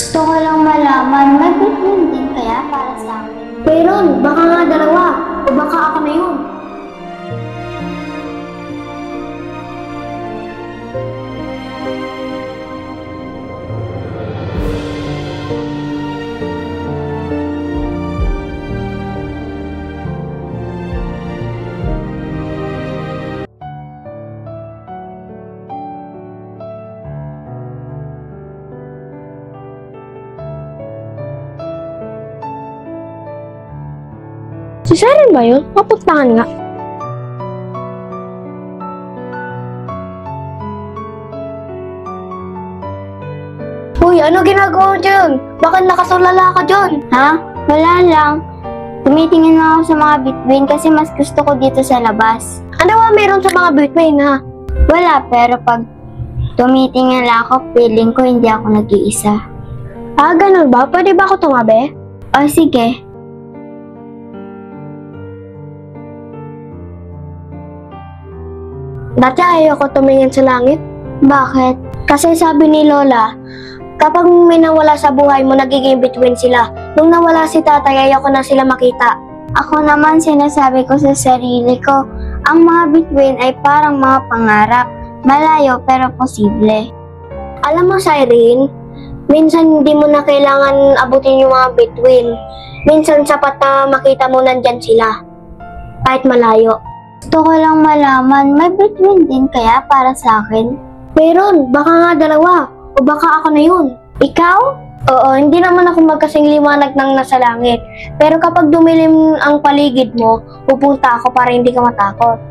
Gusto ko lang malaman, may between din kaya para sa akin? Meron, baka nga dalawa, o baka ako na yun. Si Siren ba yun? Mapuntahan nga. Uy, ano ginagawa mo dyan? Bakit nakasulala ka dyan? Ha? Wala lang. Tumitingin na ako sa mga between kasi mas gusto ko dito sa labas. Ano ba meron sa mga between ha? Wala, pero pag tumitingin lang ako, feeling ko hindi ako nag-iisa. Ah, ganun ba? Pwede ba ako tumabi? O sige. Dati ayoko tumingin sa langit. Bakit? Kasi sabi ni Lola, kapag may nawala sa buhay mo, nagiging between sila. Nung nawala si tatay, ayoko na sila makita. Ako naman sinasabi ko sa sarili ko, ang mga between ay parang mga pangarap. Malayo pero posible. Alam mo, Siren, minsan hindi mo na kailangan abutin yung mga between. Minsan sapat na makita mo nandyan sila. Kahit malayo. Gusto ko lang malaman, may between din kaya para sa akin? Meron, baka nga dalawa. O baka ako na yun. Ikaw? Oo, hindi naman ako magkasing liwanag ng nasa langit. Pero kapag dumilim ang paligid mo, pupunta ako para hindi ka matakot.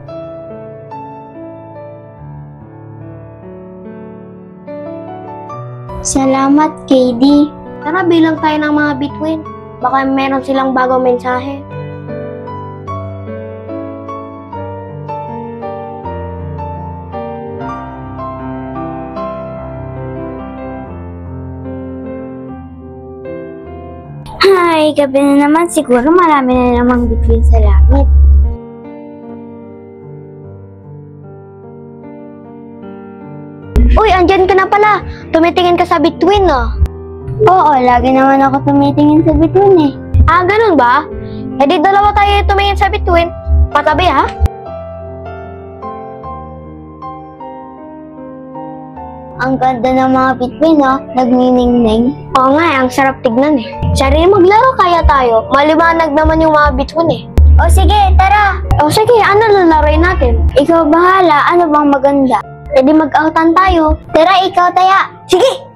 Salamat, KD. Tara, bilang tayo ng mga between. Baka meron silang bagong mensahe. Hi, gabi na naman. Siguro marami na namang between sa langit. Uy, andyan ka na pala. Tumitingin ka sa between, no? Oo, lagi naman ako tumitingin sa between eh. Ah, ganun ba? E di dalawa tayo tumingin sa between. Patabi, ha? Ang ganda ng mga between, no? Nagniningning. Oo nga, ang sarap tignan eh. Siren, maglaro kaya tayo. Maliwanag naman yung mga between eh. O sige, tara! O sige, ano lalaroin natin? Ikaw bahala, ano bang maganda? E di mag-outan tayo. Tara, ikaw taya! Sige!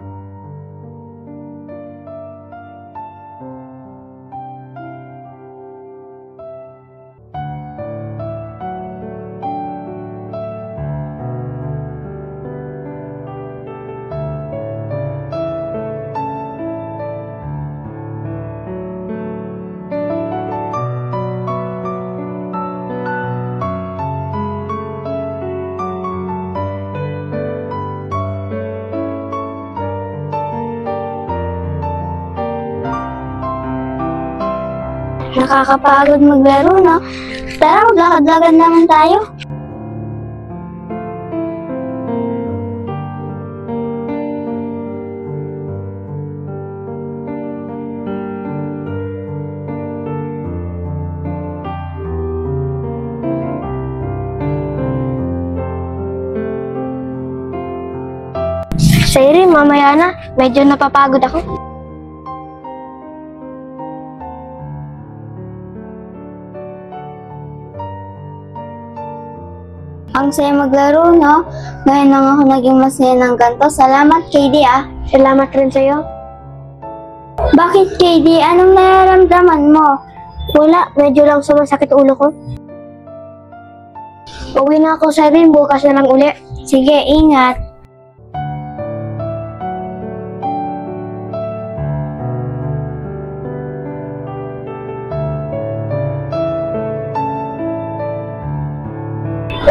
Nakakapagod maglaro, no? Tara, maglakad-lakad naman tayo. Siren, mamaya na. Medyo napapagod ako. Ang saya maglaro, no? Ngayon lang ako naging masaya ng ganito. Salamat, KD, ah. Salamat rin sa'yo. Bakit, KD? Anong nararamdaman mo? Wala, medyo lang sumasakit ulo ko. Uwi na ako, Siren. Bukas na lang uli. Sige, ingat.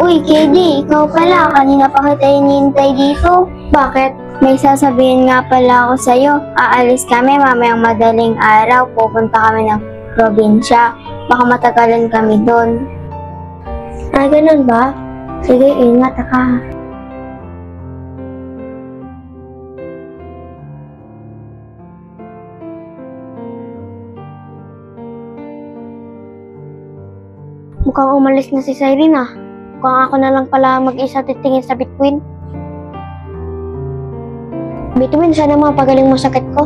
Uy, KD, ikaw pala. Kanina pa kita hinihintay dito. Bakit? May sasabihin nga pala ako sa'yo. Aalis kami mamayang madaling araw. Pupunta kami ng probinsya. Baka matagalan kami doon. Ah, ganun ba? Sige, ingat ka. Mukhang umalis na si Cyrene ah. Mukhang ako na lang pala mag-isa titingin sa bituin. Bituin, sana mapagaling mo sakit ko.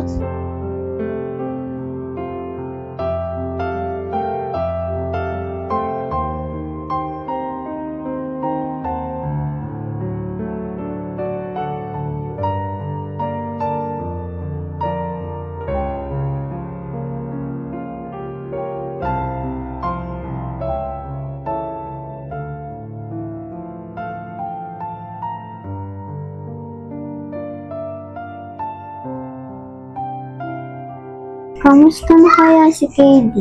Kamusta na kaya si KD?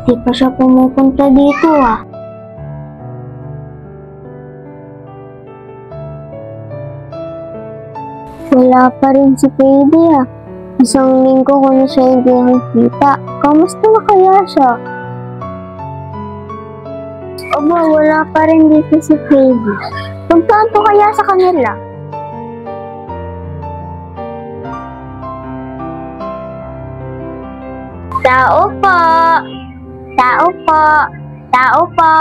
Di pa siya pumupunta dito ah. Wala pa rin si KD ah. Isang linggo ko na siya hindi nakikita. Kamusta na kaya siya? Aba, wala pa rin dito si KD. Puntaan ko kaya sa kanila? Tao po! Tao po! Tao po!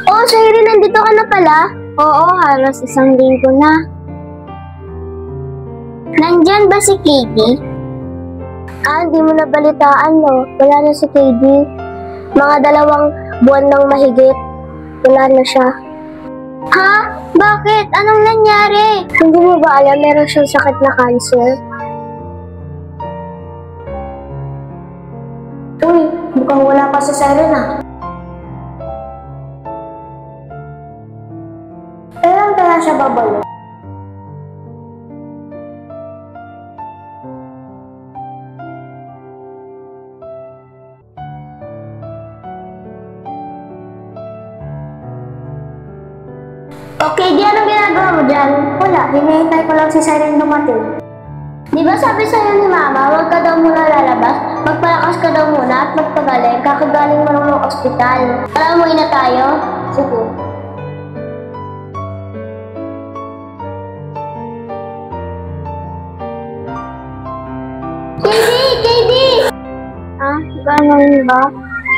Oh, Cyrene, nandito ka na pala? Oo, halos isang linggo na. Nandyan ba si KD? Di mo nabalitaan, no? Wala na si KD. Mga 2 buwan nang mahigit. Wala na siya. Ha? Bakit? Anong nangyari? Hindi mo ba alam, meron siyang sakit na cancer? Uy, mukhang wala pa si Cyrene ah. Kailan kaya siya babalik? Okay, di anong ginagawa mo dyan? Wala, hinihintay ko lang si Cyrene dumating. Di ba sabi sa'yo ni Mama, huwag ka daw muna lalabas, magpalakas ka daw muna at magpagaling, kakagaling mo ng ospital. Alam mo na tayo? Sige. KD! Ah, ganun ba?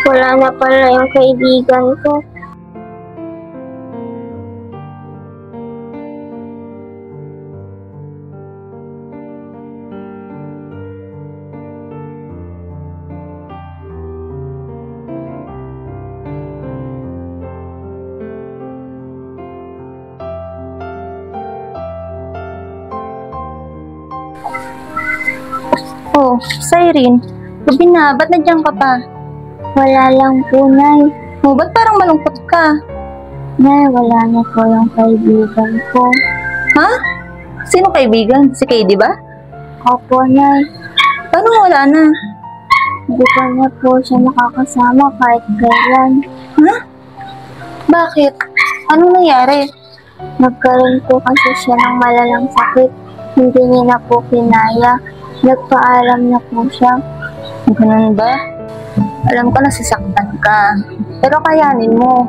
Wala na pala yung kaibigan ko. Oh, Cyrene, gabi na, ba't nandiyan ka pa? Wala lang po, Nay. Oh, ba't parang malungkot ka? Nay, wala na po yung kaibigan ko. Ha? Sino kaibigan? Si KD ba? Opo, Nay. Paano wala na? Hindi ko na po siya nakakasama kahit kailan. Ha? Bakit? Ano nangyari? Nagkaroon po kasi siya ng malalang sakit. Hindi niya na po kinaya. Nagpaalam na po siya. Ganun ba? Alam ko nasasaktan ka. Pero kayanin mo.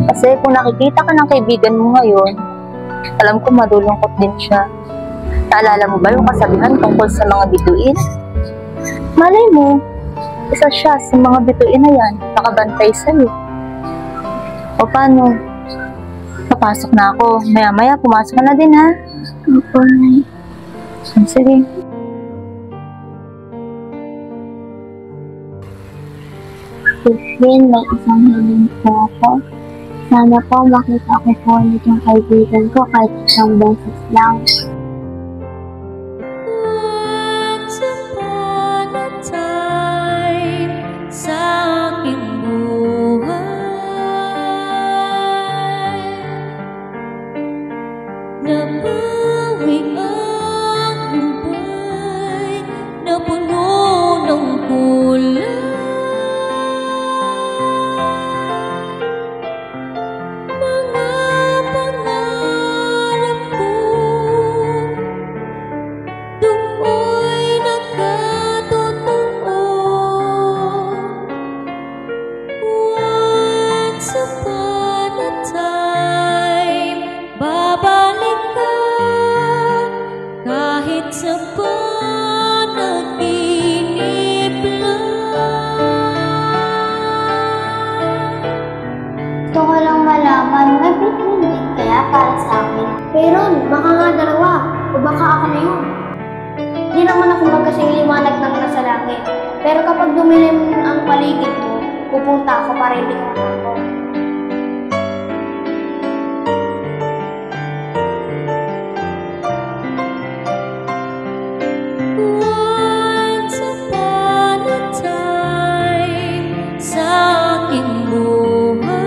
Kasi kung nakikita ka ng kaibigan mo ngayon, alam ko madulungkot din siya. Naalala mo ba yung kasabihan tungkol sa mga bituin? Malay mo, isa siya sa mga bituin na yan, nakabantay sa'yo. O paano? Papasok na ako. Maya-maya, pumasok ka na din ha? Opo, Nay. Sige. Between, may isang hiling po ako. Sana po makita ko po ulit yung kaibigan ko kahit isang beses lang. Once upon a time, sa aking buhay, nabawi ang lubay na puno ng kulay. Sa panaginip. lumalanganak ng nasa langit. Pero kapag dumilim ang paligid mo, pupunta ako para ilingan ako. Once upon a time sa aking buhay,